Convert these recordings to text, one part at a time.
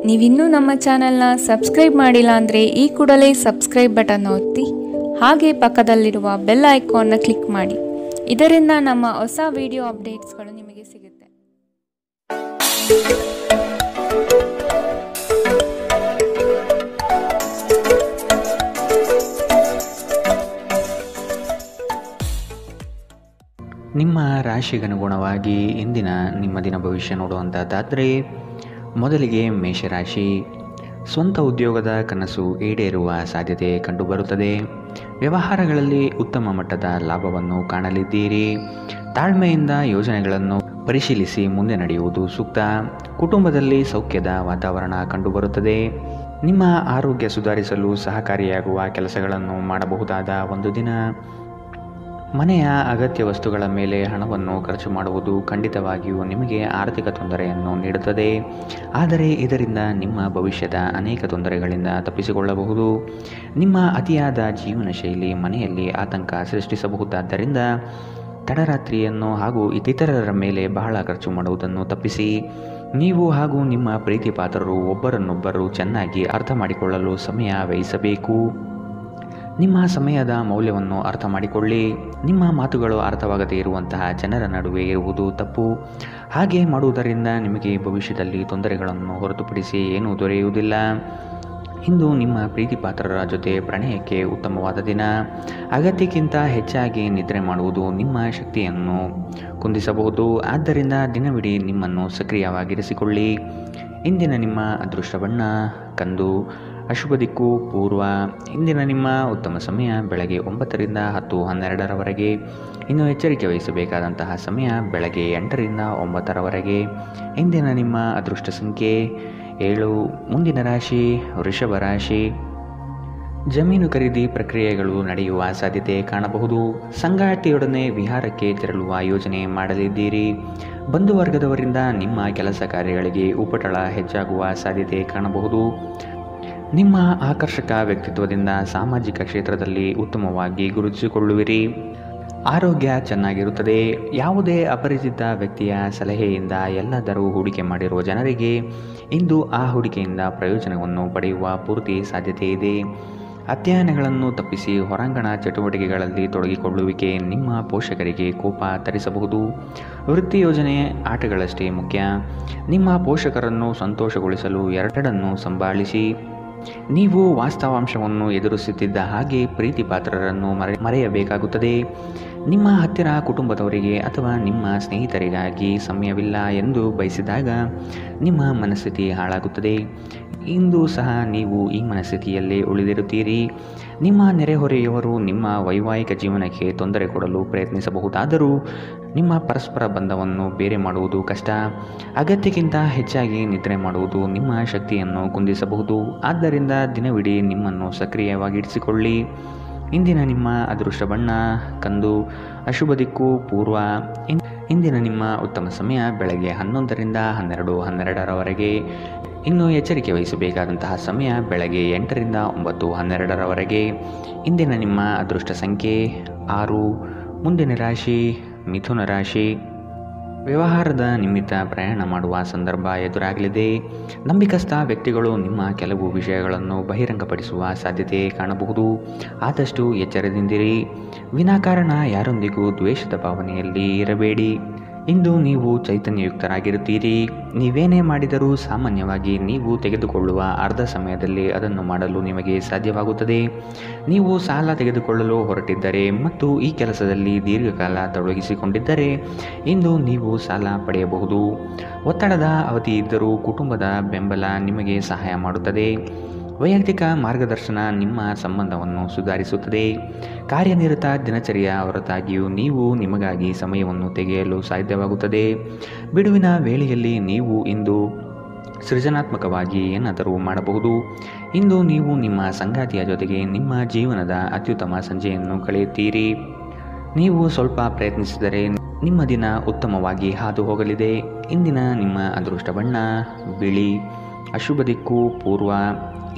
ನೀವಿನ್ನೂ ನಮ್ಮ ಚಾನೆಲ್ನ ಸಬ್ಸ್ಕ್ರೈಬ್ ಮಾಡಿಲ್ಲ ಅಂದರೆ ಈ ಕೂಡಲೇ ಸಬ್ಸ್ಕ್ರೈಬ್ ಬಟನ್ ಒತ್ತಿ ಹಾಗೆ ಪಕ್ಕದಲ್ಲಿರುವ ಬೆಲ್ ಐಕಾನ್ನ ಕ್ಲಿಕ್ ಮಾಡಿ. ಇದರಿಂದ ನಮ್ಮ ಹೊಸ ವಿಡಿಯೋ ಅಪ್ಡೇಟ್ಸ್ಗಳು ನಿಮಗೆ ಸಿಗುತ್ತೆ. ನಿಮ್ಮ ರಾಶಿಗನುಗುಣವಾಗಿ ಇಂದಿನ ನಿಮ್ಮ ದಿನ ಭವಿಷ್ಯ ನೋಡುವಂಥದ್ದಾದರೆ ಮೊದಲಿಗೆ ಮೇಷರಾಶಿ. ಸ್ವಂತ ಉದ್ಯೋಗದ ಕನಸು ಈಡೇರುವ ಸಾಧ್ಯತೆ ಕಂಡುಬರುತ್ತದೆ. ವ್ಯವಹಾರಗಳಲ್ಲಿ ಉತ್ತಮ ಮಟ್ಟದ ಲಾಭವನ್ನು ಕಾಣಲಿದ್ದೀರಿ. ತಾಳ್ಮೆಯಿಂದ ಯೋಜನೆಗಳನ್ನು ಪರಿಶೀಲಿಸಿ ಮುಂದೆ ನಡೆಯುವುದು ಸೂಕ್ತ. ಕುಟುಂಬದಲ್ಲಿ ಸೌಖ್ಯದ ವಾತಾವರಣ ಕಂಡುಬರುತ್ತದೆ. ನಿಮ್ಮ ಆರೋಗ್ಯ ಸುಧಾರಿಸಲು ಸಹಕಾರಿಯಾಗುವ ಕೆಲಸಗಳನ್ನು ಮಾಡಬಹುದಾದ ಒಂದು ದಿನ. ಮನೆಯ ಅಗತ್ಯ ವಸ್ತುಗಳ ಮೇಲೆ ಹಣವನ್ನು ಖರ್ಚು ಮಾಡುವುದು ಖಂಡಿತವಾಗಿಯೂ ನಿಮಗೆ ಆರ್ಥಿಕ ತೊಂದರೆಯನ್ನು ನೀಡುತ್ತದೆ. ಆದರೆ ಇದರಿಂದ ನಿಮ್ಮ ಭವಿಷ್ಯದ ಅನೇಕ ತೊಂದರೆಗಳಿಂದ ತಪ್ಪಿಸಿಕೊಳ್ಳಬಹುದು. ನಿಮ್ಮ ಅತಿಯಾದ ಜೀವನ ಶೈಲಿ ಮನೆಯಲ್ಲಿ ಆತಂಕ ಸೃಷ್ಟಿಸಬಹುದಾದ್ದರಿಂದ ತಡರಾತ್ರಿಯನ್ನು ಹಾಗೂ ಇತರರ ಮೇಲೆ ಬಹಳ ಖರ್ಚು ಮಾಡುವುದನ್ನು ತಪ್ಪಿಸಿ. ನೀವು ಹಾಗೂ ನಿಮ್ಮ ಪ್ರೀತಿ ಪಾತ್ರರು ಒಬ್ಬರನ್ನೊಬ್ಬರು ಚೆನ್ನಾಗಿ ಅರ್ಥ ಮಾಡಿಕೊಳ್ಳಲು ಸಮಯ ವ್ಯಯಿಸಬೇಕು. ನಿಮ್ಮ ಸಮಯದ ಮೌಲ್ಯವನ್ನು ಅರ್ಥ ಮಾಡಿಕೊಳ್ಳಿ. ನಿಮ್ಮ ಮಾತುಗಳು ಅರ್ಥವಾಗದೇ ಇರುವಂತಹ ಜನರ ನಡುವೆ ಇರುವುದು ತಪ್ಪು. ಹಾಗೆ ಮಾಡುವುದರಿಂದ ನಿಮಗೆ ಭವಿಷ್ಯದಲ್ಲಿ ತೊಂದರೆಗಳನ್ನು ಹೊರತುಪಡಿಸಿ ಏನೂ ದೊರೆಯುವುದಿಲ್ಲ. ಇಂದು ನಿಮ್ಮ ಪ್ರೀತಿ ಪಾತ್ರರ ಜೊತೆ ಪ್ರಣಯಕ್ಕೆ ಉತ್ತಮವಾದ ದಿನ. ಅಗತ್ಯಕ್ಕಿಂತ ಹೆಚ್ಚಾಗಿ ನಿದ್ರೆ ಮಾಡುವುದು ನಿಮ್ಮ ಶಕ್ತಿಯನ್ನು ಕುಂದಿಸಬಹುದು. ಆದ್ದರಿಂದ ದಿನವಿಡೀ ನಿಮ್ಮನ್ನು ಸಕ್ರಿಯವಾಗಿರಿಸಿಕೊಳ್ಳಿ. ಇಂದಿನ ನಿಮ್ಮ ಅದೃಷ್ಟ ಬಣ್ಣ ಕಂದು. ಅಶುಭ ದಿಕ್ಕು ಪೂರ್ವ. ಇಂದಿನ ನಿಮ್ಮ ಉತ್ತಮ ಸಮಯ ಬೆಳಗ್ಗೆ 9 ರಿಂದ 10:12ರವರೆಗೆ. ಇನ್ನು ಎಚ್ಚರಿಕೆ ವಹಿಸಬೇಕಾದಂತಹ ಸಮಯ ಬೆಳಗ್ಗೆ 8 ರಿಂದ 9ರವರೆಗೆ. ಇಂದಿನ ನಿಮ್ಮ ಅದೃಷ್ಟ ಸಂಖ್ಯೆ 7. ಮುಂದಿನ ರಾಶಿ ವೃಷಭ ರಾಶಿ. ಜಮೀನು ಖರೀದಿ ಪ್ರಕ್ರಿಯೆಗಳು ನಡೆಯುವ ಸಾಧ್ಯತೆ ಕಾಣಬಹುದು. ಸಂಗಾತಿಯೊಡನೆ ವಿಹಾರಕ್ಕೆ ತೆರಳುವ ಯೋಜನೆ ಮಾಡಲಿದ್ದೀರಿ. ಬಂಧುವರ್ಗದವರಿಂದ ನಿಮ್ಮ ಕೆಲಸ ಕಾರ್ಯಗಳಿಗೆ ಉಪಟಳ ಹೆಚ್ಚಾಗುವ ಸಾಧ್ಯತೆ ಕಾಣಬಹುದು. ನಿಮ್ಮ ಆಕರ್ಷಕ ವ್ಯಕ್ತಿತ್ವದಿಂದ ಸಾಮಾಜಿಕ ಕ್ಷೇತ್ರದಲ್ಲಿ ಉತ್ತಮವಾಗಿ ಗುರುತಿಸಿಕೊಳ್ಳುವಿರಿ. ಆರೋಗ್ಯ ಚೆನ್ನಾಗಿರುತ್ತದೆ. ಯಾವುದೇ ಅಪರಿಚಿತ ವ್ಯಕ್ತಿಯ ಸಲಹೆಯಿಂದ ಎಲ್ಲಾದರೂ ಹೂಡಿಕೆ ಮಾಡಿರುವ ಜನರಿಗೆ ಇಂದು ಆ ಹೂಡಿಕೆಯಿಂದ ಪ್ರಯೋಜನವನ್ನು ಪಡೆಯುವ ಪೂರ್ತಿ ಸಾಧ್ಯತೆ ಇದೆ. ಅಧ್ಯಯನಗಳನ್ನು ತಪ್ಪಿಸಿ ಹೊರಾಂಗಣ ಚಟುವಟಿಕೆಗಳಲ್ಲಿ ತೊಡಗಿಕೊಳ್ಳುವಿಕೆ ನಿಮ್ಮ ಪೋಷಕರಿಗೆ ಕೋಪ ತರಿಸಬಹುದು. ವೃತ್ತಿ ಯೋಜನೆ ಆಟಗಳಷ್ಟೇ ಮುಖ್ಯ. ನಿಮ್ಮ ಪೋಷಕರನ್ನು ಸಂತೋಷಗೊಳಿಸಲು ಎರಡನ್ನೂ ಸಂಭಾಳಿಸಿ. ನೀವು ವಾಸ್ತವಾಂಶವನ್ನು ಎದುರಿಸುತ್ತಿದ್ದ ಹಾಗೆ ಪ್ರೀತಿ ಪಾತ್ರರನ್ನು ಮರೆಯಬೇಕಾಗುತ್ತದೆ. ನಿಮ್ಮ ಹತ್ತಿರ ಕುಟುಂಬದವರಿಗೆ ಅಥವಾ ನಿಮ್ಮ ಸ್ನೇಹಿತರಿಗಾಗಿ ಸಮಯವಿಲ್ಲ ಎಂದು ಬಯಸಿದಾಗ ನಿಮ್ಮ ಮನಸ್ಥಿತಿ ಹಾಳಾಗುತ್ತದೆ. ಇಂದು ಸಹ ನೀವು ಈ ಮನಸ್ಥಿತಿಯಲ್ಲೇ ಉಳಿದಿರುತ್ತೀರಿ. ನಿಮ್ಮ ನೆರೆಹೊರೆಯವರು ನಿಮ್ಮ ವೈವಾಹಿಕ ಜೀವನಕ್ಕೆ ತೊಂದರೆ ಕೊಡಲು ಪ್ರಯತ್ನಿಸಬಹುದಾದರೂ ನಿಮ್ಮ ಪರಸ್ಪರ ಬಂಧವನ್ನು ಬೇರೆ ಮಾಡುವುದು ಕಷ್ಟ. ಅಗತ್ಯಕ್ಕಿಂತ ಹೆಚ್ಚಾಗಿ ನಿದ್ರೆ ಮಾಡುವುದು ನಿಮ್ಮ ಶಕ್ತಿಯನ್ನು ಕುಂದಿಸಬಹುದು. ಆದ್ದರಿಂದ ದಿನವಿಡೀ ನಿಮ್ಮನ್ನು ಸಕ್ರಿಯವಾಗಿರಿಸಿಕೊಳ್ಳಿ. ಇಂದಿನ ನಿಮ್ಮ ಅದೃಷ್ಟ ಬಣ್ಣ ಕಂದು. ಅಶುಭ ದಿಕ್ಕು ಪೂರ್ವ. ಇಂದಿನ ನಿಮ್ಮ ಉತ್ತಮ ಸಮಯ ಬೆಳಗ್ಗೆ 11 ರಿಂದ 12:12ರವರೆಗೆ. ಇನ್ನು ಎಚ್ಚರಿಕೆ ವಹಿಸಬೇಕಾದಂತಹ ಸಮಯ ಬೆಳಗ್ಗೆ 8 ರಿಂದ 9:12ರವರೆಗೆ. ಇಂದಿನ ನಿಮ್ಮ ಅದೃಷ್ಟ ಸಂಖ್ಯೆ 6. ಮುಂದಿನ ರಾಶಿ ಮಿಥುನ ರಾಶಿ. ವ್ಯವಹಾರದ ನಿಮಿತ್ತ ಪ್ರಯಾಣ ಮಾಡುವ ಸಂದರ್ಭ ಎದುರಾಗಲಿದೆ. ನಂಬಿಕಸ್ಥ ವ್ಯಕ್ತಿಗಳು ನಿಮ್ಮ ಕೆಲವು ವಿಷಯಗಳನ್ನು ಬಹಿರಂಗಪಡಿಸುವ ಸಾಧ್ಯತೆ ಕಾಣಬಹುದು. ಆದಷ್ಟು ಎಚ್ಚರದಿಂದಿರಿ. ವಿನಾಕಾರಣ ಯಾರೊಂದಿಗೂ ದ್ವೇಷದ ಭಾವನೆಯಲ್ಲಿ ಇರಬೇಡಿ. ಇಂದು ನೀವು ಚೈತನ್ಯಯುಕ್ತರಾಗಿರುತ್ತೀರಿ. ನೀವೇನೇ ಮಾಡಿದರೂ ಸಾಮಾನ್ಯವಾಗಿ ನೀವು ತೆಗೆದುಕೊಳ್ಳುವ ಅರ್ಧ ಸಮಯದಲ್ಲಿ ಅದನ್ನು ಮಾಡಲು ನಿಮಗೆ ಸಾಧ್ಯವಾಗುತ್ತದೆ. ನೀವು ಸಾಲ ತೆಗೆದುಕೊಳ್ಳಲು ಹೊರಟಿದ್ದರೆ ಮತ್ತು ಈ ಕೆಲಸದಲ್ಲಿ ದೀರ್ಘಕಾಲ ತೊಡಗಿಸಿಕೊಂಡಿದ್ದರೆ ಇಂದು ನೀವು ಸಾಲ ಪಡೆಯಬಹುದು. ಒತ್ತಡದ ಅವಧಿ ಇದ್ದರೂ ಕುಟುಂಬದ ಬೆಂಬಲ ನಿಮಗೆ ಸಹಾಯ ಮಾಡುತ್ತದೆ. ವೈಯಕ್ತಿಕ ಮಾರ್ಗದರ್ಶನ ನಿಮ್ಮ ಸಂಬಂಧವನ್ನು ಸುಧಾರಿಸುತ್ತದೆ. ಕಾರ್ಯನಿರತ ದಿನಚರಿಯ ಹೊರತಾಗಿಯೂ ನೀವು ನಿಮಗಾಗಿ ಸಮಯವನ್ನು ತೆಗೆಯಲು ಸಾಧ್ಯವಾಗುತ್ತದೆ. ಬಿಡುವಿನ ವೇಳೆಯಲ್ಲಿ ನೀವು ಇಂದು ಸೃಜನಾತ್ಮಕವಾಗಿ ಏನಾದರೂ ಮಾಡಬಹುದು. ಇಂದು ನೀವು ನಿಮ್ಮ ಸಂಗಾತಿಯ ಜೊತೆಗೆ ನಿಮ್ಮ ಜೀವನದ ಅತ್ಯುತ್ತಮ ಸಂಜೆಯನ್ನು ಕಳೆಯುತ್ತೀರಿ. ನೀವು ಸ್ವಲ್ಪ ಪ್ರಯತ್ನಿಸಿದರೆ ನಿಮ್ಮ ದಿನ ಉತ್ತಮವಾಗಿ ಹಾದು ಹೋಗಲಿದೆ. ಇಂದಿನ ನಿಮ್ಮ ಅದೃಷ್ಟ ಬಣ್ಣ ಬಿಳಿ. ಅಶುಭ ದಿಕ್ಕು ಪೂರ್ವ.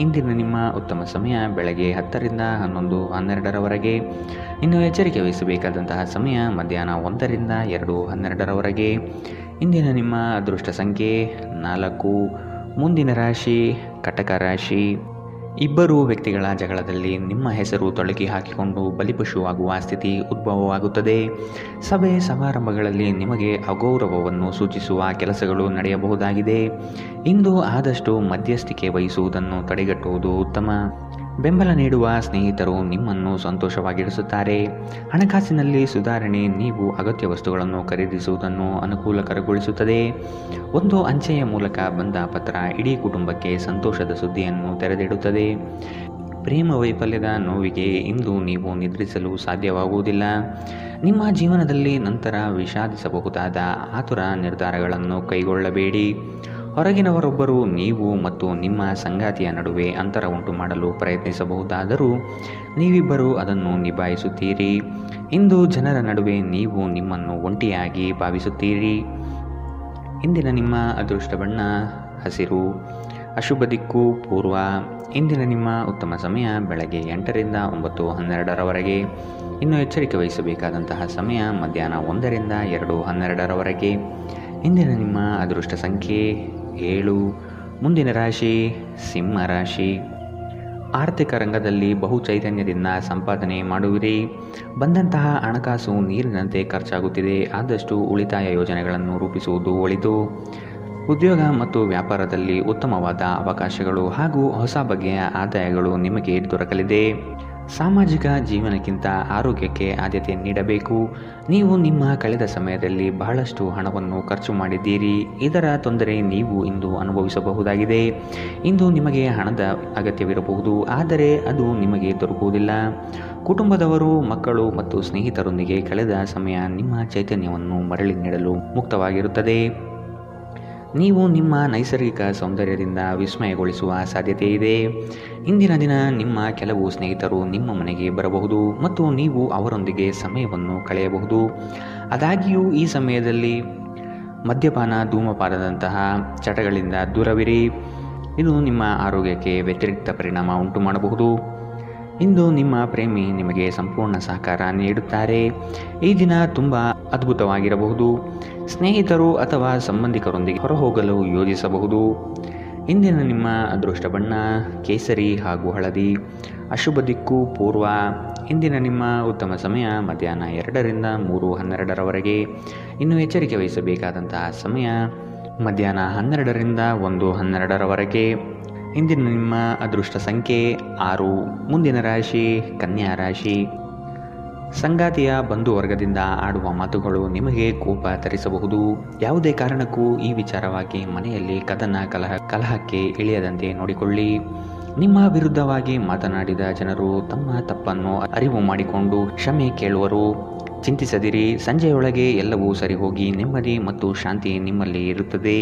ಇಂದಿನ ನಿಮ್ಮ ಉತ್ತಮ ಸಮಯ ಬೆಳಗ್ಗೆ 10 ರಿಂದ 11:12ರವರೆಗೆ. ಇನ್ನು ಎಚ್ಚರಿಕೆ ವಹಿಸಬೇಕಾದಂತಹ ಸಮಯ ಮಧ್ಯಾಹ್ನ 1 ರಿಂದ 2:12ರವರೆಗೆ. ಇಂದಿನ ನಿಮ್ಮ ಅದೃಷ್ಟ ಸಂಖ್ಯೆ 4. ಮುಂದಿನ ರಾಶಿ ಕಟಕ ರಾಶಿ. ಇಬ್ಬರು ವ್ಯಕ್ತಿಗಳ ಜಗಳದಲ್ಲಿ ನಿಮ್ಮ ಹೆಸರು ತೊಳಗಿ ಹಾಕಿಕೊಂಡು ಬಲಿಪಶುವಾಗುವ ಸ್ಥಿತಿ ಉದ್ಭವವಾಗುತ್ತದೆ. ಸಭೆ ಸಮಾರಂಭಗಳಲ್ಲಿ ನಿಮಗೆ ಅಗೌರವವನ್ನು ಸೂಚಿಸುವ ಕೆಲಸಗಳು ನಡೆಯಬಹುದಾಗಿದೆ. ಇಂದು ಆದಷ್ಟು ಮಧ್ಯಸ್ಥಿಕೆ ವಹಿಸುವುದನ್ನು ತಡೆಗಟ್ಟುವುದು ಉತ್ತಮ. ಬೆಂಬಲ ನೀಡುವ ಸ್ನೇಹಿತರು ನಿಮ್ಮನ್ನು ಸಂತೋಷವಾಗಿರಿಸುತ್ತಾರೆ. ಹಣಕಾಸಿನಲ್ಲಿ ಸುಧಾರಣೆ ನೀವು ಅಗತ್ಯ ವಸ್ತುಗಳನ್ನು ಖರೀದಿಸುವುದನ್ನು ಅನುಕೂಲಕರಗೊಳಿಸುತ್ತದೆ. ಒಂದು ಅಂಚೆಯ ಮೂಲಕ ಬಂದ ಪತ್ರ ಇಡೀ ಕುಟುಂಬಕ್ಕೆ ಸಂತೋಷದ ಸುದ್ದಿಯನ್ನು ತೆರೆದಿಡುತ್ತದೆ. ಪ್ರೇಮ ವೈಫಲ್ಯದ ನೋವಿಗೆ ಇಂದು ನೀವು ನಿದ್ರಿಸಲು ಸಾಧ್ಯವಾಗುವುದಿಲ್ಲ. ನಿಮ್ಮ ಜೀವನದಲ್ಲಿ ನಂತರ ವಿಷಾದಿಸಬಹುದಾದ ಆತುರ ನಿರ್ಧಾರಗಳನ್ನು ಕೈಗೊಳ್ಳಬೇಡಿ. ಹೊರಗಿನವರೊಬ್ಬರು ನೀವು ಮತ್ತು ನಿಮ್ಮ ಸಂಗಾತಿಯ ನಡುವೆ ಅಂತರ ಉಂಟು ಮಾಡಲು ಪ್ರಯತ್ನಿಸಬಹುದಾದರೂ ನೀವಿಬ್ಬರು ಅದನ್ನು ನಿಭಾಯಿಸುತ್ತೀರಿ. ಇಂದು ಜನರ ನಡುವೆ ನೀವು ನಿಮ್ಮನ್ನು ಒಂಟಿಯಾಗಿ ಭಾವಿಸುತ್ತೀರಿ. ಇಂದಿನ ನಿಮ್ಮ ಅದೃಷ್ಟ ಬಣ್ಣ ಹಸಿರು. ಅಶುಭ ದಿಕ್ಕು ಪೂರ್ವ. ಇಂದಿನ ನಿಮ್ಮ ಉತ್ತಮ ಸಮಯ ಬೆಳಗ್ಗೆ 8ರಿಂದ 9:12ರವರೆಗೆ. ಇನ್ನು ಎಚ್ಚರಿಕೆ ವಹಿಸಬೇಕಾದಂತಹ ಸಮಯ ಮಧ್ಯಾಹ್ನ 1ರಿಂದ 2:12ರವರೆಗೆ. ಇಂದಿನ ನಿಮ್ಮ ಅದೃಷ್ಟ ಸಂಖ್ಯೆ 7. ಮುಂದಿನ ರಾಶಿ ಸಿಂಹ ರಾಶಿ. ಆರ್ಥಿಕ ರಂಗದಲ್ಲಿ ಬಹು ಚೈತನ್ಯದಿಂದ ಸಂಪಾದನೆ ಮಾಡುವಿರಿ. ಬಂದಂತಹ ಹಣಕಾಸು ನೀರಿನಂತೆ ಖರ್ಚಾಗುತ್ತಿದೆ. ಆದಷ್ಟು ಉಳಿತಾಯ ಯೋಜನೆಗಳನ್ನು ರೂಪಿಸುವುದು ಒಳಿತು. ಉದ್ಯೋಗ ಮತ್ತು ವ್ಯಾಪಾರದಲ್ಲಿ ಉತ್ತಮವಾದ ಅವಕಾಶಗಳು ಹಾಗೂ ಹೊಸ ಬಗೆಯ ಆದಾಯಗಳು ನಿಮಗೆ ದೊರಕಲಿದೆ. ಸಾಮಾಜಿಕ ಜೀವನಕ್ಕಿಂತ ಆರೋಗ್ಯಕ್ಕೆ ಆದ್ಯತೆ ನೀಡಬೇಕು. ನೀವು ನಿಮ್ಮ ಕಳೆದ ಸಮಯದಲ್ಲಿ ಬಹಳಷ್ಟು ಹಣವನ್ನು ಖರ್ಚು ಮಾಡಿದ್ದೀರಿ. ಇದರ ತೊಂದರೆ ನೀವು ಇಂದು ಅನುಭವಿಸಬಹುದಾಗಿದೆ. ಇಂದು ನಿಮಗೆ ಹಣದ ಅಗತ್ಯವಿರಬಹುದು, ಆದರೆ ಅದು ನಿಮಗೆ ದೊರಕುವುದಿಲ್ಲ. ಕುಟುಂಬದವರು, ಮಕ್ಕಳು ಮತ್ತು ಸ್ನೇಹಿತರೊಂದಿಗೆ ಕಳೆದ ಸಮಯ ನಿಮ್ಮ ಚೈತನ್ಯವನ್ನು ಮರಳಿ ನೀಡಲು ಮುಕ್ತವಾಗಿರುತ್ತದೆ. ನೀವು ನಿಮ್ಮ ನೈಸರ್ಗಿಕ ಸೌಂದರ್ಯದಿಂದ ವಿಸ್ಮಯಗೊಳಿಸುವ ಸಾಧ್ಯತೆ ಇದೆ. ಇಂದಿನ ದಿನ ನಿಮ್ಮ ಕೆಲವು ಸ್ನೇಹಿತರು ನಿಮ್ಮ ಮನೆಗೆ ಬರಬಹುದು ಮತ್ತು ನೀವು ಅವರೊಂದಿಗೆ ಸಮಯವನ್ನು ಕಳೆಯಬಹುದು. ಆದಾಗ್ಯೂ ಈ ಸಮಯದಲ್ಲಿ ಮದ್ಯಪಾನ, ಧೂಮಪಾನದಂತಹ ಚಟಗಳಿಂದ ದೂರವಿರಿ. ಇದು ನಿಮ್ಮ ಆರೋಗ್ಯಕ್ಕೆ ವ್ಯತಿರಿಕ್ತ ಪರಿಣಾಮ ಉಂಟು ಮಾಡಬಹುದು. ಇಂದು ನಿಮ್ಮ ಪ್ರೇಮಿ ನಿಮಗೆ ಸಂಪೂರ್ಣ ಸಹಕಾರ ನೀಡುತ್ತಾರೆ. ಈ ದಿನ ತುಂಬ ಅದ್ಭುತವಾಗಿರಬಹುದು. ಸ್ನೇಹಿತರು ಅಥವಾ ಸಂಬಂಧಿಕರೊಂದಿಗೆ ಹೊರಹೋಗಲು ಯೋಜಿಸಬಹುದು. ಇಂದಿನ ನಿಮ್ಮ ಅದೃಷ್ಟ ಬಣ್ಣ ಕೇಸರಿ ಹಾಗೂ ಹಳದಿ. ಅಶುಭ ದಿಕ್ಕು ಪೂರ್ವ. ಇಂದಿನ ನಿಮ್ಮ ಉತ್ತಮ ಸಮಯ ಮಧ್ಯಾಹ್ನ 2ರಿಂದ 3:12ರವರೆಗೆ. ಇನ್ನು ಎಚ್ಚರಿಕೆ ವಹಿಸಬೇಕಾದಂತಹ ಸಮಯ ಮಧ್ಯಾಹ್ನ 12ರಿಂದ 1:12ರವರೆಗೆ. ಇಂದಿನ ನಿಮ್ಮ ಅದೃಷ್ಟ ಸಂಖ್ಯೆ 6. ಮುಂದಿನ ರಾಶಿ ಕನ್ಯಾ ರಾಶಿ. ಸಂಗಾತಿಯ ಬಂಧುವರ್ಗದಿಂದ ಆಡುವ ಮಾತುಗಳು ನಿಮಗೆ ಕೋಪ ತರಿಸಬಹುದು. ಯಾವುದೇ ಕಾರಣಕ್ಕೂ ಈ ವಿಚಾರವಾಗಿ ಮನೆಯಲ್ಲಿ ಕಲಹಕ್ಕೆ ಇಳಿಯದಂತೆ ನೋಡಿಕೊಳ್ಳಿ. ನಿಮ್ಮ ವಿರುದ್ಧವಾಗಿ ಮಾತನಾಡಿದ ಜನರು ತಮ್ಮ ತಪ್ಪನ್ನು ಅರಿವು ಮಾಡಿಕೊಂಡು ಕ್ಷಮೆ ಕೇಳುವರು. ಚಿಂತಿಸದಿರಿ. ಸಂಜೆಯೊಳಗೆ ಎಲ್ಲವೂ ಸರಿಹೋಗಿ ನೆಮ್ಮದಿ ಮತ್ತು ಶಾಂತಿ ನಿಮ್ಮಲ್ಲಿ ಇರುತ್ತದೆ.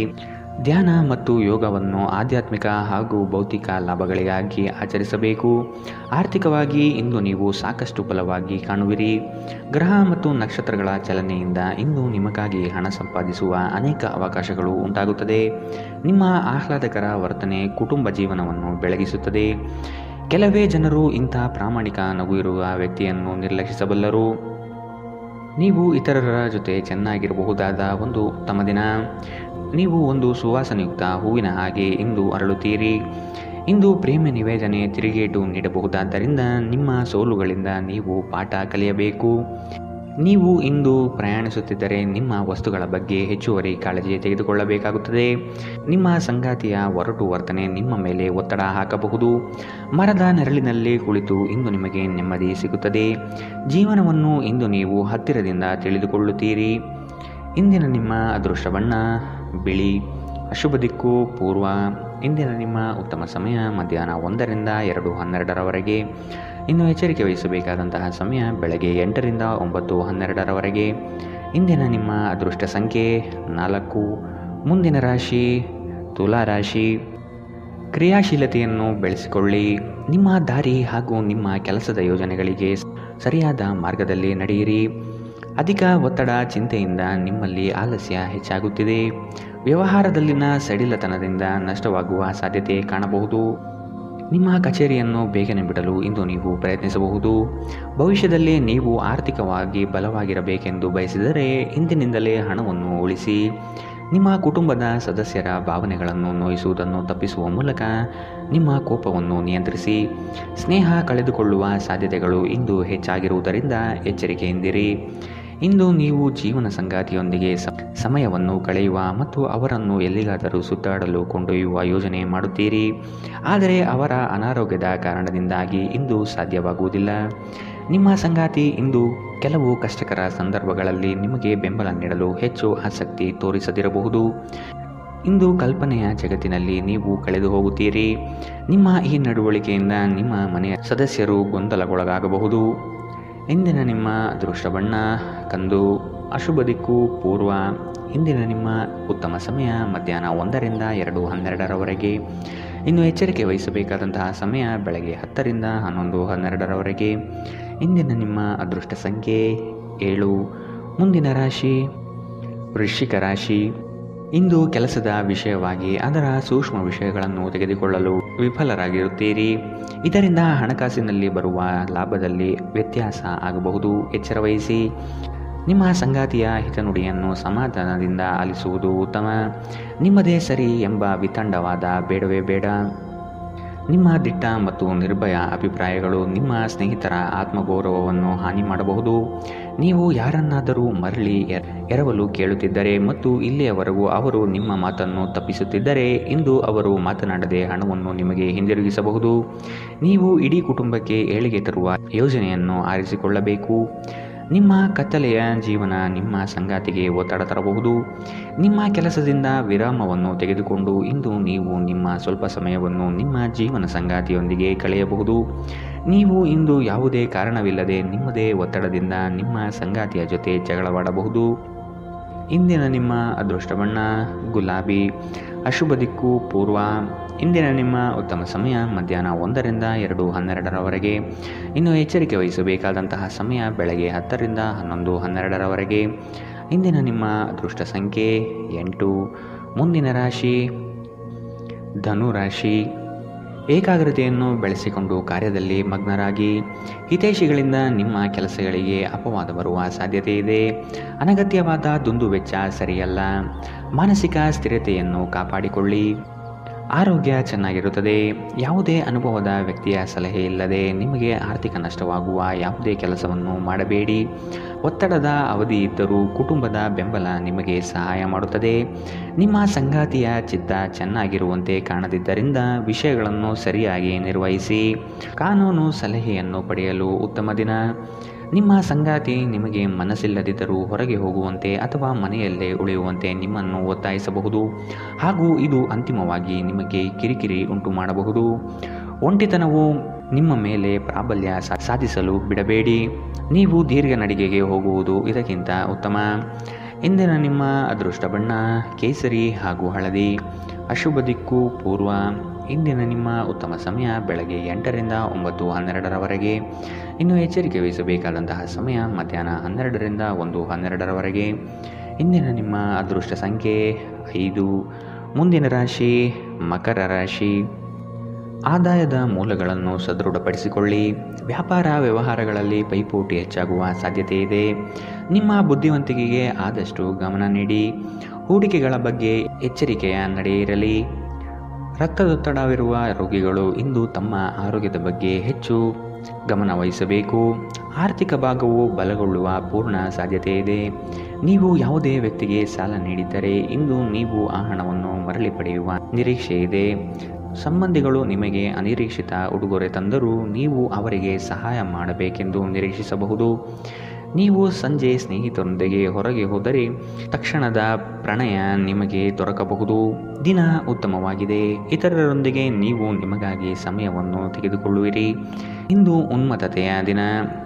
ಧ್ಯಾನ ಮತ್ತು ಯೋಗವನ್ನು ಆಧ್ಯಾತ್ಮಿಕ ಹಾಗೂ ಭೌತಿಕ ಲಾಭಗಳಿಗಾಗಿ ಆಚರಿಸಬೇಕು. ಆರ್ಥಿಕವಾಗಿ ಇಂದು ನೀವು ಸಾಕಷ್ಟು ಬಲವಾಗಿ ಕಾಣುವಿರಿ. ಗ್ರಹ ಮತ್ತು ನಕ್ಷತ್ರಗಳ ಚಲನೆಯಿಂದ ಇಂದು ನಿಮಗಾಗಿ ಹಣ ಸಂಪಾದಿಸುವ ಅನೇಕ ಅವಕಾಶಗಳು ಉಂಟಾಗುತ್ತದೆ. ನಿಮ್ಮ ಆಹ್ಲಾದಕರ ವರ್ತನೆ ಕುಟುಂಬ ಜೀವನವನ್ನು ಬೆಳಗಿಸುತ್ತದೆ. ಕೆಲವೇ ಜನರು ಇಂಥ ಪ್ರಾಮಾಣಿಕ ನಗು ಇರುವ ವ್ಯಕ್ತಿಯನ್ನು ನಿರ್ಲಕ್ಷಿಸಬಲ್ಲರು. ನೀವು ಇತರರ ಜೊತೆ ಚೆನ್ನಾಗಿರಬಹುದಾದ ಒಂದು ಉತ್ತಮ ದಿನ. ನೀವು ಒಂದು ಸುವಾಸನೆಯುಕ್ತ ಹೂವಿನ ಹಾಗೆ ಇಂದು ಅರಳುತ್ತೀರಿ. ಇಂದು ಪ್ರೇಮ ನಿವೇದನೆ ತಿರುಗೇಟು ನೀಡಬಹುದಾದ್ದರಿಂದ ನಿಮ್ಮ ಸೋಲುಗಳಿಂದ ನೀವು ಪಾಠ ಕಲಿಯಬೇಕು. ನೀವು ಇಂದು ಪ್ರಯಾಣಿಸುತ್ತಿದ್ದರೆ ನಿಮ್ಮ ವಸ್ತುಗಳ ಬಗ್ಗೆ ಹೆಚ್ಚುವರಿ ಕಾಳಜಿ ತೆಗೆದುಕೊಳ್ಳಬೇಕಾಗುತ್ತದೆ. ನಿಮ್ಮ ಸಂಗಾತಿಯ ಒರಟು ವರ್ತನೆ ನಿಮ್ಮ ಮೇಲೆ ಒತ್ತಡ ಹಾಕಬಹುದು. ಮರದ ನೆರಳಿನಲ್ಲಿ ಕುಳಿತು ಇಂದು ನಿಮಗೆ ನೆಮ್ಮದಿ ಸಿಗುತ್ತದೆ. ಜೀವನವನ್ನು ಇಂದು ನೀವು ಹತ್ತಿರದಿಂದ ತಿಳಿದುಕೊಳ್ಳುತ್ತೀರಿ. ಇಂದಿನ ನಿಮ್ಮ ಅದೃಷ್ಟ ಬಣ್ಣ ಬಿಳಿ. ಅಶುಭ ದಿಕ್ಕು ಪೂರ್ವ. ಇಂದಿನ ನಿಮ್ಮ ಉತ್ತಮ ಸಮಯ ಮಧ್ಯಾಹ್ನ 1ರಿಂದ 2:12ರವರೆಗೆ. ಇನ್ನು ಎಚ್ಚರಿಕೆ ವಹಿಸಬೇಕಾದಂತಹ ಸಮಯ ಬೆಳಗ್ಗೆ 8ರಿಂದ 9:12ರವರೆಗೆ. ಇಂದಿನ ನಿಮ್ಮ ಅದೃಷ್ಟ ಸಂಖ್ಯೆ 4. ಮುಂದಿನ ರಾಶಿ ತುಲಾ ರಾಶಿ. ಕ್ರಿಯಾಶೀಲತೆಯನ್ನು ಬೆಳೆಸಿಕೊಳ್ಳಿ. ನಿಮ್ಮ ದಾರಿ ಹಾಗೂ ನಿಮ್ಮ ಕೆಲಸದ ಯೋಜನೆಗಳಿಗೆ ಸರಿಯಾದ ಮಾರ್ಗದಲ್ಲಿ ನಡೆಯಿರಿ. ಅಧಿಕ ಒತ್ತಡ ಚಿಂತೆಯಿಂದ ನಿಮ್ಮಲ್ಲಿ ಆಲಸ್ಯ ಹೆಚ್ಚಾಗುತ್ತಿದೆ. ವ್ಯವಹಾರದಲ್ಲಿನ ಸಡಿಲತನದಿಂದ ನಷ್ಟವಾಗುವ ಸಾಧ್ಯತೆ ಕಾಣಬಹುದು. ನಿಮ್ಮ ಕಚೇರಿಯನ್ನು ಬೇಗನೆ ಬಿಡಲು ಇಂದು ನೀವು ಪ್ರಯತ್ನಿಸಬಹುದು. ಭವಿಷ್ಯದಲ್ಲಿ ನೀವು ಆರ್ಥಿಕವಾಗಿ ಬಲವಾಗಿರಬೇಕೆಂದು ಬಯಸಿದರೆ ಇಂದಿನಿಂದಲೇ ಹಣವನ್ನು ಉಳಿಸಿ. ನಿಮ್ಮ ಕುಟುಂಬದ ಸದಸ್ಯರ ಭಾವನೆಗಳನ್ನು ನೋಯಿಸುವುದನ್ನು ತಪ್ಪಿಸುವ ಮೂಲಕ ನಿಮ್ಮ ಕೋಪವನ್ನು ನಿಯಂತ್ರಿಸಿ. ಸ್ನೇಹ ಕಳೆದುಕೊಳ್ಳುವ ಸಾಧ್ಯತೆಗಳು ಇಂದು ಹೆಚ್ಚಾಗಿರುವುದರಿಂದ ಎಚ್ಚರಿಕೆಯಿಂದಿರಿ. ಇಂದು ನೀವು ಜೀವನ ಸಂಗಾತಿಯೊಂದಿಗೆ ಸಮಯವನ್ನು ಕಳೆಯುವ ಮತ್ತು ಅವರನ್ನು ಎಲ್ಲಿಗಾದರೂ ಸುತ್ತಾಡಲು ಕೊಂಡೊಯ್ಯುವ ಯೋಜನೆ ಮಾಡುತ್ತೀರಿ. ಆದರೆ ಅವರ ಅನಾರೋಗ್ಯದ ಕಾರಣದಿಂದಾಗಿ ಇಂದು ಸಾಧ್ಯವಾಗುವುದಿಲ್ಲ. ನಿಮ್ಮ ಸಂಗಾತಿ ಇಂದು ಕೆಲವು ಕಷ್ಟಕರ ಸಂದರ್ಭಗಳಲ್ಲಿ ನಿಮಗೆ ಬೆಂಬಲ ನೀಡಲು ಹೆಚ್ಚು ಆಸಕ್ತಿ ತೋರಿಸದಿರಬಹುದು. ಇಂದು ಕಲ್ಪನೆಯ ಜಗತ್ತಿನಲ್ಲಿ ನೀವು ಕಳೆದು ಹೋಗುತ್ತೀರಿ. ನಿಮ್ಮ ಈ ನಡವಳಿಕೆಯಿಂದ ನಿಮ್ಮ ಮನೆಯ ಸದಸ್ಯರು ಗೊಂದಲಗೊಳಗಾಗಬಹುದು. ಇಂದಿನ ನಿಮ್ಮ ಅದೃಷ್ಟ ಬಣ್ಣ ಕಂದು, ಅಶುಭ ದಿಕ್ಕು ಪೂರ್ವ. ಇಂದಿನ ನಿಮ್ಮ ಉತ್ತಮ ಸಮಯ ಮಧ್ಯಾಹ್ನ 1 ರಿಂದ 2:12 ಇನ್ನು ಎಚ್ಚರಿಕೆ ವಹಿಸಬೇಕಾದಂತಹ ಸಮಯ ಬೆಳಗ್ಗೆ 10 ರಿಂದ 11:12 ಇಂದಿನ ನಿಮ್ಮ ಅದೃಷ್ಟ ಸಂಖ್ಯೆ 7. ಮುಂದಿನ ರಾಶಿ ವೃಶ್ಚಿಕ ರಾಶಿ. ಇಂದು ಕೆಲಸದ ವಿಷಯವಾಗಿ ಅದರ ಸೂಕ್ಷ್ಮ ವಿಷಯಗಳನ್ನು ತೆಗೆದುಕೊಳ್ಳಲು ವಿಫಲರಾಗಿರುತ್ತೀರಿ. ಇದರಿಂದ ಹಣಕಾಸಿನಲ್ಲಿ ಬರುವ ಲಾಭದಲ್ಲಿ ವ್ಯತ್ಯಾಸ ಆಗಬಹುದು. ಎಚ್ಚರ ವಹಿಸಿ. ನಿಮ್ಮ ಸಂಗಾತಿಯ ಹಿತನುಡಿಯನ್ನು ಸಮಾಧಾನದಿಂದ ಆಲಿಸುವುದು ಉತ್ತಮ. ನಿಮ್ಮದೇ ಸರಿ ಎಂಬ ವಿತಂಡವಾದ ಬೇಡವೇ ಬೇಡ. ನಿಮ್ಮ ದಿಟ್ಟ ಮತ್ತು ನಿರ್ಭಯ ಅಭಿಪ್ರಾಯಗಳು ನಿಮ್ಮ ಸ್ನೇಹಿತರ ಆತ್ಮಗೌರವವನ್ನು ಹಾನಿ ಮಾಡಬಹುದು. ನೀವು ಯಾರನ್ನಾದರೂ ಮರಳಿ ಎರವಲು ಕೇಳುತ್ತಿದ್ದರೆ ಮತ್ತು ಇಲ್ಲಿಯವರೆಗೂ ಅವರು ನಿಮ್ಮ ಮಾತನ್ನು ತಪ್ಪಿಸುತ್ತಿದ್ದರೆ ಇಂದು ಅವರು ಮಾತನಾಡದೆ ಹಣವನ್ನು ನಿಮಗೆ ಹಿಂದಿರುಗಿಸಬಹುದು. ನೀವು ಇಡೀ ಕುಟುಂಬಕ್ಕೆ ಏಳಿಗೆ ತರುವ ಯೋಜನೆಯನ್ನು ಆರಿಸಿಕೊಳ್ಳಬೇಕು. ನಿಮ್ಮ ಕತ್ತಲೆಯ ಜೀವನ ನಿಮ್ಮ ಸಂಗಾತಿಗೆ ಒತ್ತಡ ತರಬಹುದು. ನಿಮ್ಮ ಕೆಲಸದಿಂದ ವಿರಾಮವನ್ನು ತೆಗೆದುಕೊಂಡು ಇಂದು ನೀವು ನಿಮ್ಮ ಸ್ವಲ್ಪ ಸಮಯವನ್ನು ನಿಮ್ಮ ಜೀವನ ಸಂಗಾತಿಯೊಂದಿಗೆ ಕಳೆಯಬಹುದು. ನೀವು ಇಂದು ಯಾವುದೇ ಕಾರಣವಿಲ್ಲದೆ ನಿಮ್ಮದೇ ಒತ್ತಡದಿಂದ ನಿಮ್ಮ ಸಂಗಾತಿಯ ಜೊತೆ ಜಗಳವಾಡಬಹುದು. ಇಂದಿನ ನಿಮ್ಮ ಅದೃಷ್ಟ ಬಣ್ಣ ಗುಲಾಬಿ, ಅಶುಭ ದಿಕ್ಕು ಪೂರ್ವ. ಇಂದಿನ ನಿಮ್ಮ ಉತ್ತಮ ಸಮಯ ಮಧ್ಯಾಹ್ನ 1 ರಿಂದ 2:12 ಇನ್ನು ಎಚ್ಚರಿಕೆ ವಹಿಸಬೇಕಾದಂತಹ ಸಮಯ ಬೆಳಗ್ಗೆ 10 ರಿಂದ 11:12 ಇಂದಿನ ನಿಮ್ಮ ಅದೃಷ್ಟ ಸಂಖ್ಯೆ 8. ಮುಂದಿನ ರಾಶಿ ಧನು ರಾಶಿ. ಏಕಾಗ್ರತೆಯನ್ನು ಬೆಳೆಸಿಕೊಂಡು ಕಾರ್ಯದಲ್ಲಿ ಮಗ್ನರಾಗಿ. ಹಿತೈಷಿಗಳಿಂದ ನಿಮ್ಮ ಕೆಲಸಗಳಿಗೆ ಅಪವಾದ ಬರುವ ಸಾಧ್ಯತೆ ಇದೆ. ಅನಗತ್ಯವಾದ ದುಂದುವೆಚ್ಚ ಸರಿಯಲ್ಲ. ಮಾನಸಿಕ ಸ್ಥಿರತೆಯನ್ನು ಕಾಪಾಡಿಕೊಳ್ಳಿ. ಆರೋಗ್ಯ ಚೆನ್ನಾಗಿರುತ್ತದೆ. ಯಾವುದೇ ಅನುಭವದ ವ್ಯಕ್ತಿಯ ಸಲಹೆ ಇಲ್ಲದೆ ನಿಮಗೆ ಆರ್ಥಿಕ ನಷ್ಟವಾಗುವ ಯಾವುದೇ ಕೆಲಸವನ್ನು ಮಾಡಬೇಡಿ. ಒತ್ತಡದ ಅವಧಿ ಇದ್ದರೂ ಕುಟುಂಬದ ಬೆಂಬಲ ನಿಮಗೆ ಸಹಾಯ ಮಾಡುತ್ತದೆ. ನಿಮ್ಮ ಸಂಗಾತಿಯ ಚಿತ್ತ ಚೆನ್ನಾಗಿರುವಂತೆ ಕಾಣದಿದ್ದರಿಂದ ವಿಷಯಗಳನ್ನು ಸರಿಯಾಗಿ ನಿರ್ವಹಿಸಿ. ಕಾನೂನು ಸಲಹೆಯನ್ನು ಪಡೆಯಲು ಉತ್ತಮ ದಿನ. ನಿಮ್ಮ ಸಂಗಾತಿ ನಿಮಗೆ ಮನಸ್ಸಿಲ್ಲದಿದ್ದರೂ ಹೊರಗೆ ಹೋಗುವಂತೆ ಅಥವಾ ಮನೆಯಲ್ಲೇ ಉಳಿಯುವಂತೆ ನಿಮ್ಮನ್ನು ಒತ್ತಾಯಿಸಬಹುದು ಹಾಗೂ ಇದು ಅಂತಿಮವಾಗಿ ನಿಮಗೆ ಕಿರಿಕಿರಿ ಉಂಟು ಮಾಡಬಹುದು. ಒಂಟಿತನವು ನಿಮ್ಮ ಮೇಲೆ ಪ್ರಾಬಲ್ಯ ಸಾಧಿಸಲು ಬಿಡಬೇಡಿ. ನೀವು ದೀರ್ಘ ನಡಿಗೆಗೆ ಹೋಗುವುದು ಇದಕ್ಕಿಂತ ಉತ್ತಮ. ಇಂದಿನ ನಿಮ್ಮ ಅದೃಷ್ಟ ಬಣ್ಣ ಕೇಸರಿ ಹಾಗೂ ಹಳದಿ, ಅಶುಭ ದಿಕ್ಕು ಪೂರ್ವ. ಇಂದಿನ ನಿಮ್ಮ ಉತ್ತಮ ಸಮಯ ಬೆಳಗ್ಗೆ 8 ರಿಂದ 9:12 ಇನ್ನು ಎಚ್ಚರಿಕೆ ವಹಿಸಬೇಕಾದಂತಹ ಸಮಯ ಮಧ್ಯಾಹ್ನ 12 ರಿಂದ 1:12 ಇಂದಿನ ನಿಮ್ಮ ಅದೃಷ್ಟ ಸಂಖ್ಯೆ 5. ಮುಂದಿನ ರಾಶಿ ಮಕರ ರಾಶಿ. ಆದಾಯದ ಮೂಲಗಳನ್ನು ಸದೃಢಪಡಿಸಿಕೊಳ್ಳಿ. ವ್ಯಾಪಾರ ವ್ಯವಹಾರಗಳಲ್ಲಿ ಪೈಪೋಟಿ ಹೆಚ್ಚಾಗುವ ಸಾಧ್ಯತೆ ಇದೆ. ನಿಮ್ಮ ಬುದ್ಧಿವಂತಿಕೆಗೆ ಆದಷ್ಟು ಗಮನ ನೀಡಿ. ಹೂಡಿಕೆಗಳ ಬಗ್ಗೆ ಎಚ್ಚರಿಕೆಯ ನಡೆ ಇರಲಿ. ರಕ್ತದೊತ್ತಡವಿರುವ ರೋಗಿಗಳು ಇಂದು ತಮ್ಮ ಆರೋಗ್ಯದ ಬಗ್ಗೆ ಹೆಚ್ಚು ಗಮನ ವಹಿಸಬೇಕು. ಆರ್ಥಿಕ ಭಾಗವು ಬಲಗೊಳ್ಳುವ ಪೂರ್ಣ ಸಾಧ್ಯತೆ ಇದೆ. ನೀವು ಯಾವುದೇ ವ್ಯಕ್ತಿಗೆ ಸಾಲ ನೀಡಿದ್ದರೆ ಇಂದು ನೀವು ಆ ಹಣವನ್ನು ಮರಳಿ ಪಡೆಯುವ ನಿರೀಕ್ಷೆ ಇದೆ. ಸಂಬಂಧಿಗಳು ನಿಮಗೆ ಅನಿರೀಕ್ಷಿತ ಉಡುಗೊರೆ ತಂದರೂ ನೀವು ಅವರಿಗೆ ಸಹಾಯ ಮಾಡಬೇಕೆಂದು ನಿರೀಕ್ಷಿಸಬಹುದು. ನೀವು ಸಂಜೆ ಸ್ನೇಹಿತರೊಂದಿಗೆ ಹೊರಗೆ ಹೋದರೆ ತಕ್ಷಣದ ಪ್ರಣಯ ನಿಮಗೆ ದೊರಕಬಹುದು. ದಿನ ಉತ್ತಮವಾಗಿದೆ. ಇತರರೊಂದಿಗೆ ನೀವು ನಿಮಗಾಗಿ ಸಮಯವನ್ನು ತೆಗೆದುಕೊಳ್ಳುವಿರಿ. ಇಂದು ಉನ್ಮತ್ತತೆಯ ದಿನ.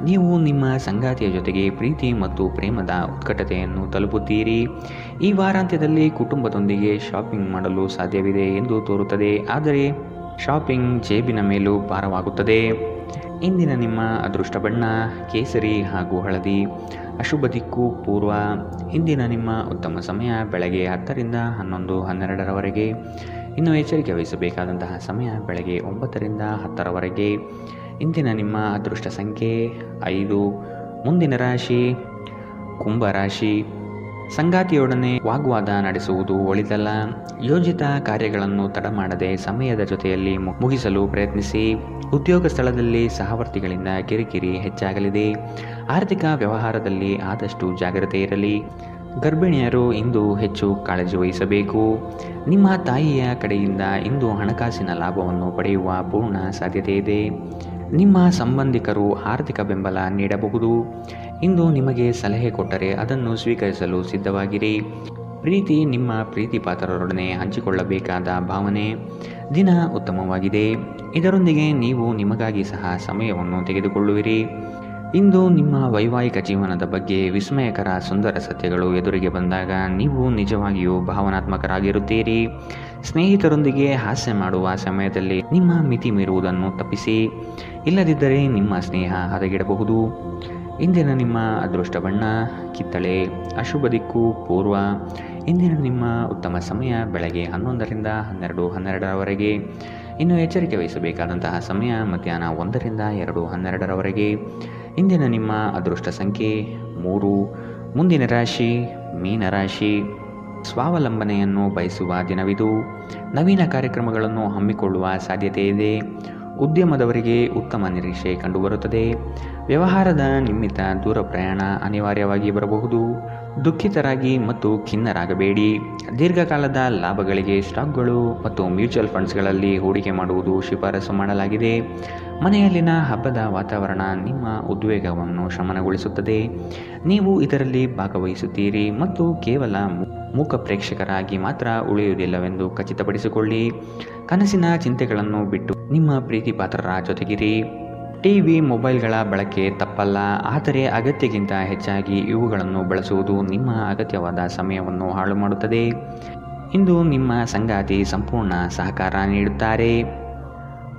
ನೀವು ನಿಮ್ಮ ಸಂಗಾತಿಯ ಜೊತೆಗೆ ಪ್ರೀತಿ ಮತ್ತು ಪ್ರೇಮದ ಉತ್ಕಟತೆಯನ್ನು ತಲುಪುತ್ತೀರಿ. ಈ ವಾರಾಂತ್ಯದಲ್ಲಿ ಕುಟುಂಬದೊಂದಿಗೆ ಶಾಪಿಂಗ್ ಮಾಡಲು ಸಾಧ್ಯವಿದೆ ಎಂದು ತೋರುತ್ತದೆ, ಆದರೆ ಶಾಪಿಂಗ್ ಜೇಬಿನ ಮೇಲೂ ಭಾರವಾಗುತ್ತದೆ. ಇಂದಿನ ನಿಮ್ಮ ಅದೃಷ್ಟ ಬಣ್ಣ ಕೇಸರಿ ಹಾಗೂ ಹಳದಿ, ಅಶುಭ ದಿಕ್ಕು ಪೂರ್ವ. ಇಂದಿನ ನಿಮ್ಮ ಉತ್ತಮ ಸಮಯ ಬೆಳಗ್ಗೆ 10 ರಿಂದ 11:12 ಇನ್ನು ಎಚ್ಚರಿಕೆ ವಹಿಸಬೇಕಾದಂತಹ ಸಮಯ ಬೆಳಗ್ಗೆ 9 ರಿಂದ 10 ಇಂದಿನ ನಿಮ್ಮ ಅದೃಷ್ಟ ಸಂಖ್ಯೆ 5. ಮುಂದಿನ ರಾಶಿ ಕುಂಭರಾಶಿ. ಸಂಗಾತಿಯೊಡನೆ ವಾಗ್ವಾದ ನಡೆಸುವುದು ಒಳಿತಲ್ಲ. ಯೋಜಿತ ಕಾರ್ಯಗಳನ್ನು ತಡ ಮಾಡದೆ ಸಮಯದ ಜೊತೆಯಲ್ಲಿ ಮುಗಿಸಲು ಪ್ರಯತ್ನಿಸಿ. ಉದ್ಯೋಗ ಸ್ಥಳದಲ್ಲಿ ಸಹವರ್ತಿಗಳಿಂದ ಕಿರಿಕಿರಿ ಹೆಚ್ಚಾಗಲಿದೆ. ಆರ್ಥಿಕ ವ್ಯವಹಾರದಲ್ಲಿ ಆದಷ್ಟು ಜಾಗ್ರತೆ ಇರಲಿ. ಗರ್ಭಿಣಿಯರು ಇಂದು ಹೆಚ್ಚು ಕಾಳಜಿ ವಹಿಸಬೇಕು. ನಿಮ್ಮ ತಾಯಿಯ ಕಡೆಯಿಂದ ಇಂದು ಹಣಕಾಸಿನ ಲಾಭವನ್ನು ಪಡೆಯುವ ಪೂರ್ಣ ಸಾಧ್ಯತೆ ಇದೆ. ನಿಮ್ಮ ಸಂಬಂಧಿಕರು ಆರ್ಥಿಕ ಬೆಂಬಲ ನೀಡಬಹುದು. ಇಂದು ನಿಮಗೆ ಸಲಹೆ ಕೊಟ್ಟರೆ ಅದನ್ನು ಸ್ವೀಕರಿಸಲು ಸಿದ್ಧವಾಗಿರಿ. ಪ್ರೀತಿ ನಿಮ್ಮ ಪ್ರೀತಿಪಾತ್ರರೊಡನೆ ಹಂಚಿಕೊಳ್ಳಬೇಕಾದ ಭಾವನೆ. ದಿನ ಉತ್ತಮವಾಗಿದೆ. ಇದರೊಂದಿಗೆ ನೀವು ನಿಮಗಾಗಿ ಸಹ ಸಮಯವನ್ನು ತೆಗೆದುಕೊಳ್ಳುವಿರಿ. ಇಂದು ನಿಮ್ಮ ವೈವಾಹಿಕ ಜೀವನದ ಬಗ್ಗೆ ವಿಸ್ಮಯಕರ ಸುಂದರ ಸತ್ಯಗಳು ಎದುರಿಗೆ ಬಂದಾಗ ನೀವು ನಿಜವಾಗಿಯೂ ಭಾವನಾತ್ಮಕರಾಗಿರುತ್ತೀರಿ. ಸ್ನೇಹಿತರೊಂದಿಗೆ ಹಾಸ್ಯ ಮಾಡುವ ಸಮಯದಲ್ಲಿ ನಿಮ್ಮ ಮಿತಿ ಮೀರುವುದನ್ನು ತಪ್ಪಿಸಿ. ಇಲ್ಲದಿದ್ದರೆ ನಿಮ್ಮ ಸ್ನೇಹ ಹದಗೆಡಬಹುದು. ಇಂದಿನ ನಿಮ್ಮ ಅದೃಷ್ಟ ಬಣ್ಣ ಕಿತ್ತಳೆ. ಅಶುಭ ದಿಕ್ಕು ಪೂರ್ವ. ಇಂದಿನ ನಿಮ್ಮ ಉತ್ತಮ ಸಮಯ ಬೆಳಗ್ಗೆ 11ರಿಂದ 12:12ರವರೆಗೆ. ಇನ್ನು ಎಚ್ಚರಿಕೆ ವಹಿಸಬೇಕಾದಂತಹ ಸಮಯ ಮಧ್ಯಾಹ್ನ 1ರಿಂದ 2:12ರವರೆಗೆ. ಇಂದಿನ ನಿಮ್ಮ ಅದೃಷ್ಟ ಸಂಖ್ಯೆ 3. ಮುಂದಿನ ರಾಶಿ ಮೀನರಾಶಿ. ಸ್ವಾವಲಂಬನೆಯನ್ನು ಬಯಸುವ ದಿನವಿದು. ನವೀನ ಕಾರ್ಯಕ್ರಮಗಳನ್ನು ಹಮ್ಮಿಕೊಳ್ಳುವ ಸಾಧ್ಯತೆ ಇದೆ. ಉದ್ಯಮದವರಿಗೆ ಉತ್ತಮ ನಿರೀಕ್ಷೆ ಕಂಡುಬರುತ್ತದೆ. ವ್ಯವಹಾರದ ನಿಮಿತ್ತ ದೂರ ಪ್ರಯಾಣ ಅನಿವಾರ್ಯವಾಗಿ ಬರಬಹುದು. ದುಃಖಿತರಾಗಿ ಮತ್ತು ಖಿನ್ನರಾಗಬೇಡಿ. ದೀರ್ಘಕಾಲದ ಲಾಭಗಳಿಗೆ ಸ್ಟಾಕ್ಗಳು ಮತ್ತು ಮ್ಯೂಚುವಲ್ ಫಂಡ್ಸ್ಗಳಲ್ಲಿ ಹೂಡಿಕೆ ಮಾಡುವುದು ಶಿಫಾರಸು ಮಾಡಲಾಗಿದೆ. ಮನೆಯಲ್ಲಿನ ಹಬ್ಬದ ವಾತಾವರಣ ನಿಮ್ಮ ಉದ್ವೇಗವನ್ನು ಶಮನಗೊಳಿಸುತ್ತದೆ. ನೀವು ಇದರಲ್ಲಿ ಭಾಗವಹಿಸುತ್ತೀರಿ ಮತ್ತು ಕೇವಲ ಮೂಕ ಪ್ರೇಕ್ಷಕರಾಗಿ ಮಾತ್ರ ಉಳಿಯುವುದಿಲ್ಲವೆಂದು ಖಚಿತಪಡಿಸಿಕೊಳ್ಳಿ. ಕನಸಿನ ಚಿಂತೆಗಳನ್ನು ಬಿಟ್ಟು ನಿಮ್ಮ ಪ್ರೀತಿಪಾತ್ರರ ಜೊತೆಗಿರಿ. ಟಿವಿ ಮೊಬೈಲ್ಗಳ ಬಳಕೆ ತಪ್ಪಲ್ಲ, ಆದರೆ ಅಗತ್ಯಕ್ಕಿಂತ ಹೆಚ್ಚಾಗಿ ಇವುಗಳನ್ನು ಬಳಸುವುದು ನಿಮ್ಮ ಅಗತ್ಯವಾದ ಸಮಯವನ್ನು ಹಾಳು ಮಾಡುತ್ತದೆ. ಇಂದು ನಿಮ್ಮ ಸಂಗಾತಿ ಸಂಪೂರ್ಣ ಸಹಕಾರ ನೀಡುತ್ತಾರೆ.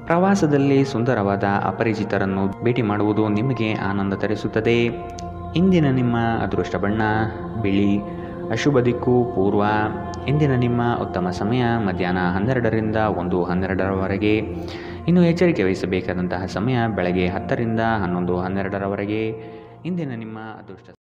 ಪ್ರವಾಸದಲ್ಲಿ ಸುಂದರವಾದ ಅಪರಿಚಿತರನ್ನು ಭೇಟಿ ಮಾಡುವುದು ನಿಮಗೆ ಆನಂದ ತರಿಸುತ್ತದೆ. ಇಂದಿನ ನಿಮ್ಮ ಅದೃಷ್ಟ ಬಣ್ಣ ಬಿಳಿ. ಅಶುಭ ದಿಕ್ಕು ಪೂರ್ವ. ಇಂದಿನ ನಿಮ್ಮ ಉತ್ತಮ ಸಮಯ ಮಧ್ಯಾಹ್ನ 12ರಿಂದ 1:12ರವರೆಗೆ. ಇನ್ನು ಎಚ್ಚರಿಕೆ ವಹಿಸಬೇಕಾದಂತಹ ಸಮಯ ಬೆಳಗ್ಗೆ 10ರಿಂದ 11:12ರವರೆಗೆ. ಇಂದಿನ ನಿಮ್ಮ ಅದೃಷ್ಟ